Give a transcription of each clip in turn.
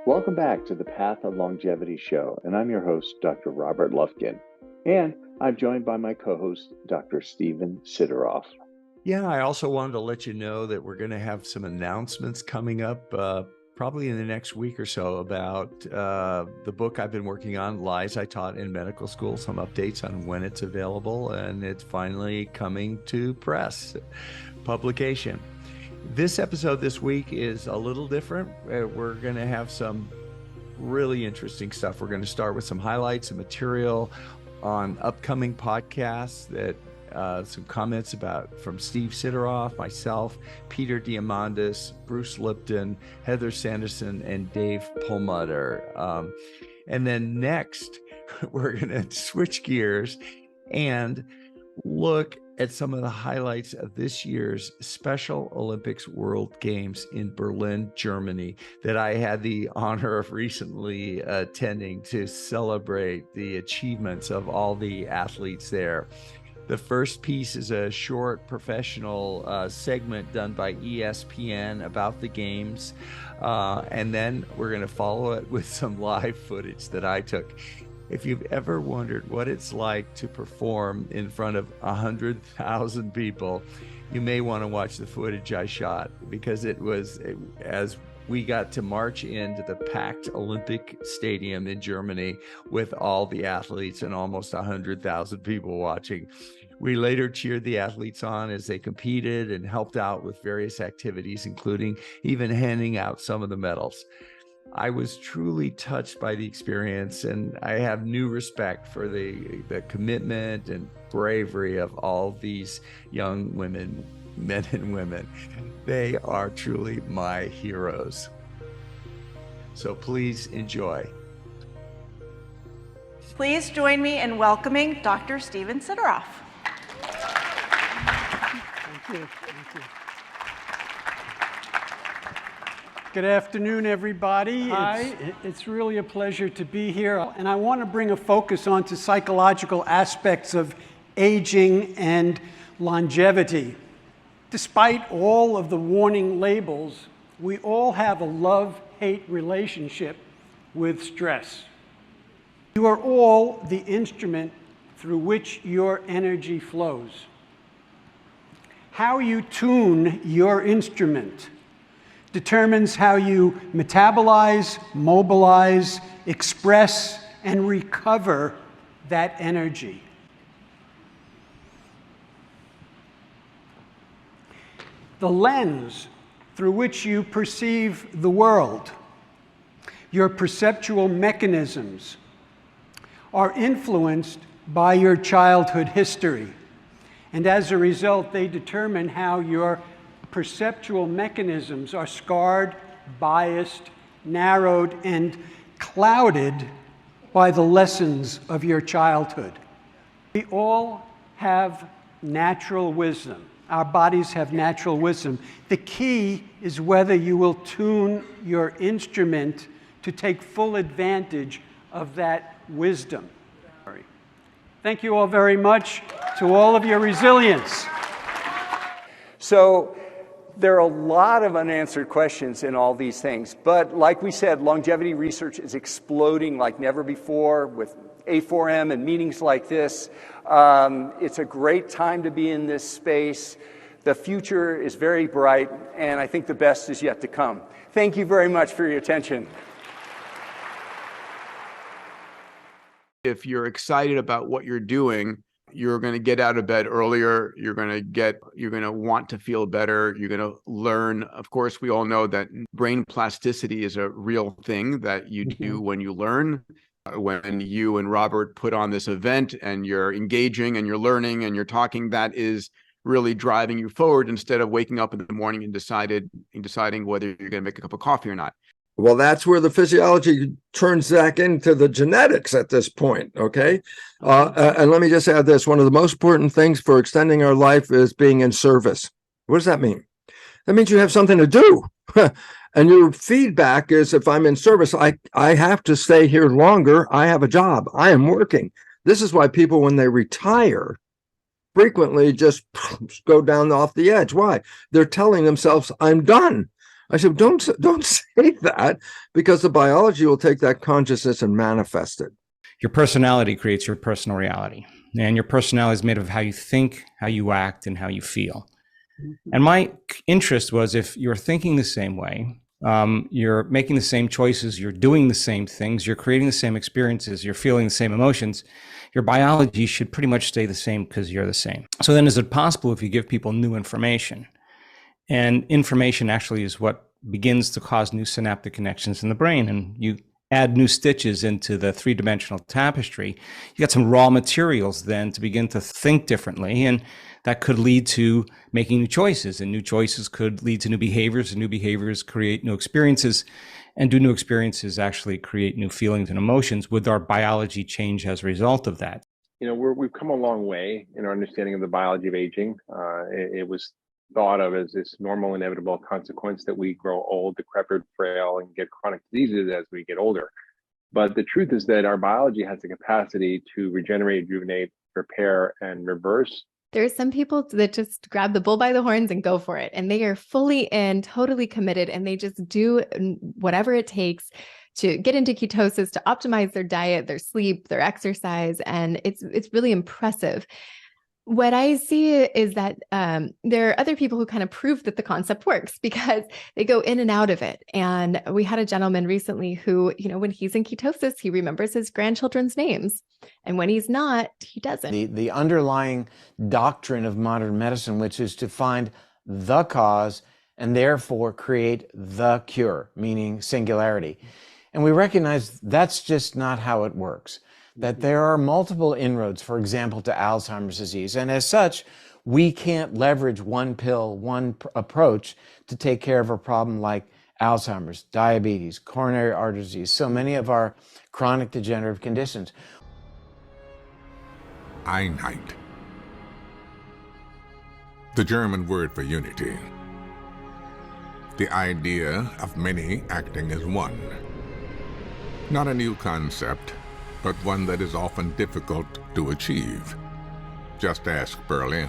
Welcome back to the Path of Longevity show, and I'm your host, Dr. Robert Lufkin, and I'm joined by my co-host, Dr. Steven Sideroff. Yeah, I also wanted to let you know that we're going to have some announcements coming up probably in the next week or so about the book I've been working on, Lies I Taught in Medical School, some updates on when it's available, and it's finally coming to press, publication. This episode this week is a little different. We're going to have some really interesting stuff. We're going to start with some highlights and material on upcoming podcasts that some comments from Steve Sideroff, myself, Peter Diamandis, Bruce Lipton, Heather Sanderson, and Dave Perlmutter. And then next, we're going to switch gears and look at some of the highlights of this year's Special Olympics World Games in Berlin, Germany, that I had the honor of recently attending to celebrate the achievements of all the athletes there. The first piece is a short professional segment done by ESPN about the games. And then we're going to follow it with some live footage that I took. If you've ever wondered what it's like to perform in front of 100,000 people, you may want to watch the footage I shot, because as we got to march into the packed Olympic Stadium in Germany with all the athletes and almost 100,000 people watching. We later cheered the athletes on as they competed and helped out with various activities, including even handing out some of the medals. I was truly touched by the experience, and I have new respect for the commitment and bravery of all these young women, men and women. They are truly my heroes. So please enjoy. Please join me in welcoming Dr. Steven Sideroff. Thank you. Thank you. Good afternoon, everybody. Hi. It's really a pleasure to be here. And I want to bring a focus onto psychological aspects of aging and longevity. Despite all of the warning labels, we all have a love-hate relationship with stress. You are all the instrument through which your energy flows. How you tune your instrument determines how you metabolize, mobilize, express, and recover that energy. The lens through which you perceive the world, your perceptual mechanisms, are influenced by your childhood history. And as a result, they determine how your perceptual mechanisms are scarred, biased, narrowed, and clouded by the lessons of your childhood. We all have natural wisdom. Our bodies have natural wisdom. The key is whether you will tune your instrument to take full advantage of that wisdom. Thank you all very much, to all of your resilience. So there are a lot of unanswered questions in all these things, but like we said, longevity research is exploding like never before with A4M and meetings like this. It's a great time to be in this space. The future is very bright, and I think the best is yet to come. Thank you very much for your attention. If you're excited about what you're doing, you're going to get out of bed earlier. You're going to want to feel better. You're going to learn. Of course, we all know that brain plasticity is a real thing that you do when you learn. When you and Robert put on this event and you're engaging and you're learning and you're talking, that is really driving you forward instead of waking up in the morning and deciding whether you're going to make a cup of coffee or not. Well, that's where the physiology turns back into the genetics at this point, okay? And let me just add this. One of the most important things for extending our life is being in service. What does that mean? That means you have something to do. And your feedback is, if I'm in service, I have to stay here longer. I have a job. I am working. This is why people, when they retire, frequently just go down off the edge. Why? They're telling themselves, I'm done. I said, don't say that, because the biology will take that consciousness and manifest it. Your personality creates your personal reality. And your personality is made of how you think, how you act, and how you feel. And my interest was, if you're thinking the same way, you're making the same choices, you're doing the same things, you're creating the same experiences, you're feeling the same emotions, your biology should pretty much stay the same because you're the same. So then, is it possible if you give people new information? And information actually is what begins to cause new synaptic connections in the brain. And you add new stitches into the three-dimensional tapestry, you got some raw materials then to begin to think differently. And that could lead to making new choices, and new choices could lead to new behaviors, and new behaviors create new experiences, and do new experiences actually create new feelings and emotions? Would our biology change as a result of that? You know, we've come a long way in our understanding of the biology of aging. It was thought of as this normal, inevitable consequence that we grow old, decrepit, frail, and get chronic diseases as we get older. But the truth is that our biology has the capacity to regenerate, rejuvenate, repair, and reverse. There are some people that just grab the bull by the horns and go for it. And they are fully in, totally committed, and they just do whatever it takes to get into ketosis, to optimize their diet, their sleep, their exercise. And it's really impressive. What I see is that there are other people who kind of prove that the concept works because they go in and out of it. And we had a gentleman recently who, you know, when he's in ketosis, he remembers his grandchildren's names. And when he's not, he doesn't. The underlying doctrine of modern medicine, which is to find the cause and therefore create the cure, meaning singularity. And we recognize that's just not how it works. That there are multiple inroads, for example, to Alzheimer's disease. And as such, we can't leverage one pill, one approach to take care of a problem like Alzheimer's, diabetes, coronary artery disease, so many of our chronic degenerative conditions. Einheit, the German word for unity. The idea of many acting as one. Not a new concept, but one that is often difficult to achieve. Just ask Berlin.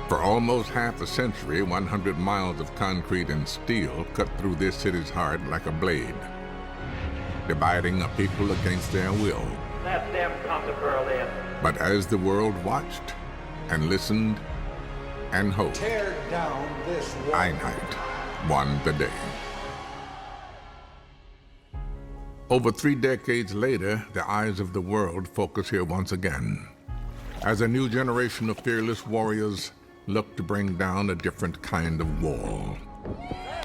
For almost half a century, 100 miles of concrete and steel cut through this city's heart like a blade, dividing a people against their will. Let them come to Berlin. But as the world watched and listened and hoped, Tear down this wall. Einheit won the day. Over 3 decades later, the eyes of the world focus here once again, as a new generation of fearless warriors look to bring down a different kind of wall.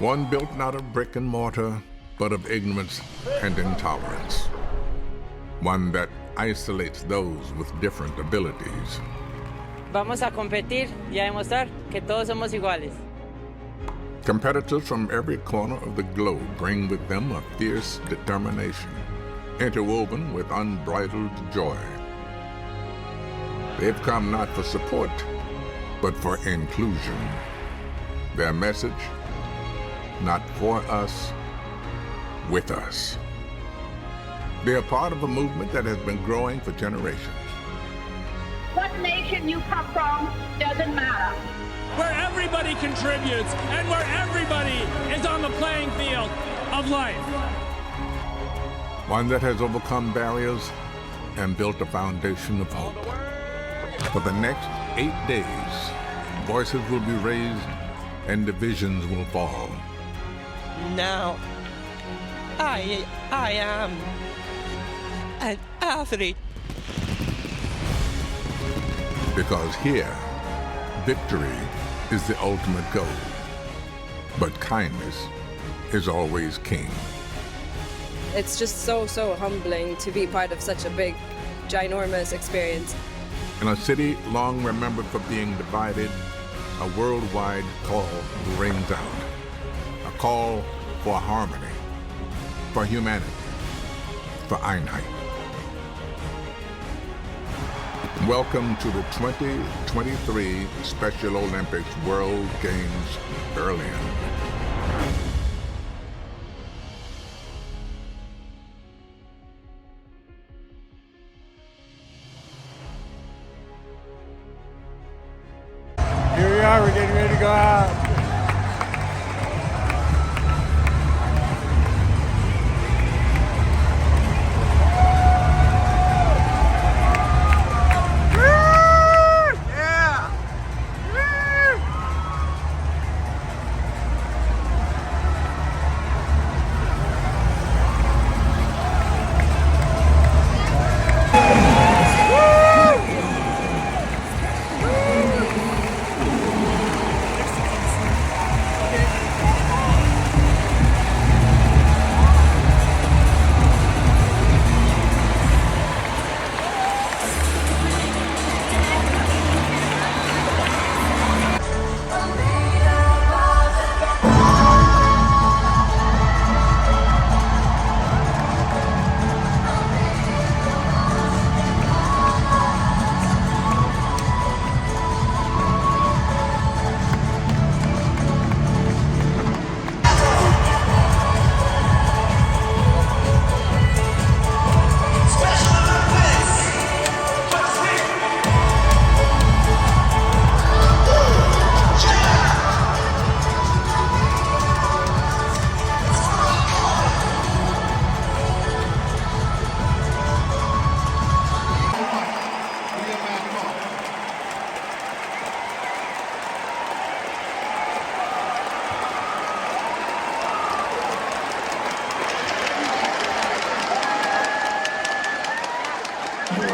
One built not of brick and mortar, but of ignorance and intolerance. One that isolates those with different abilities. Vamos a competir y a demostrar que todos somos iguales. Competitors from every corner of the globe bring with them a fierce determination, interwoven with unbridled joy. They've come not for support, but for inclusion. Their message, not for us, with us. They are part of a movement that has been growing for generations. What nation you come from doesn't matter. Where everybody contributes and where everybody is on the playing field of life. One that has overcome barriers and built a foundation of hope. For the next 8 days, voices will be raised and divisions will fall. Now, I am an athlete. Because here, victory is the ultimate goal, but kindness is always king. It's just so humbling to be part of such a big, ginormous experience. In a city long remembered for being divided, a worldwide call rings out. A call for harmony, for humanity, for Einheit. Welcome to the 2023 Special Olympics World Games, Berlin. Here we are, we're getting ready to go out.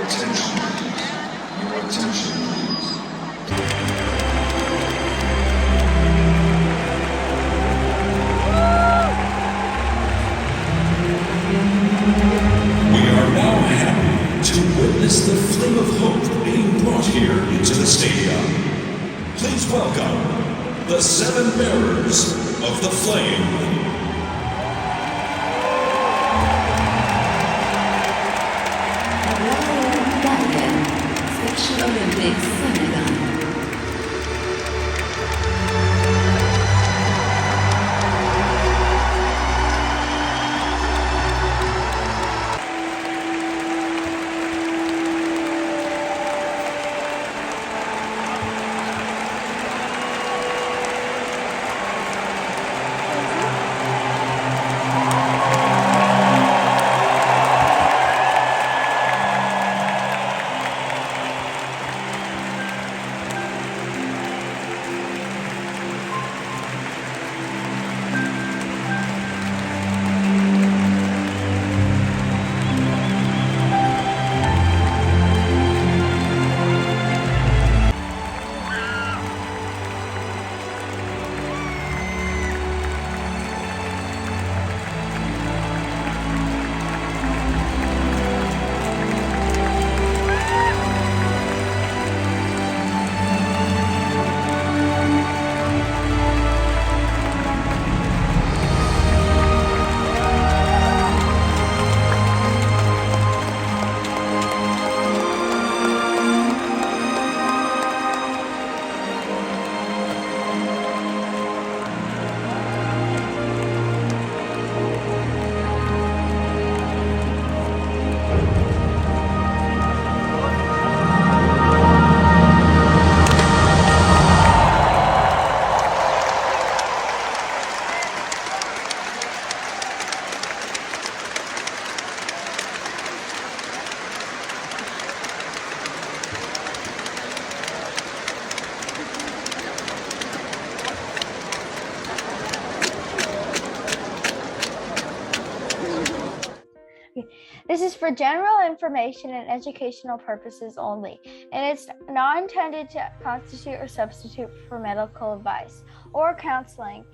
attention, your attention, please. We are now happy to witness the flame of hope being brought here into the stadium. Please welcome the 7 bearers of the flame. Olympics, Senegal. This is for general information and educational purposes only, and it's not intended to constitute or substitute for medical advice or counseling.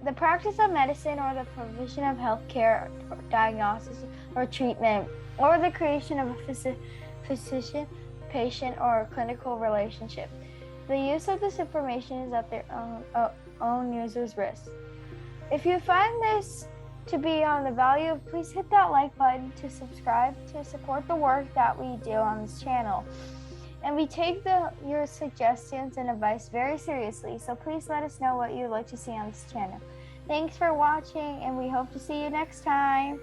The practice of medicine or the provision of healthcare, or diagnosis or treatment, or the creation of a physician-patient or clinical relationship. The use of this information is at their own user's risk. If you find this to be on the value, please hit that like button to subscribe to support the work that we do on this channel. And we take your suggestions and advice very seriously, so please let us know what you'd like to see on this channel. Thanks for watching, and we hope to see you next time.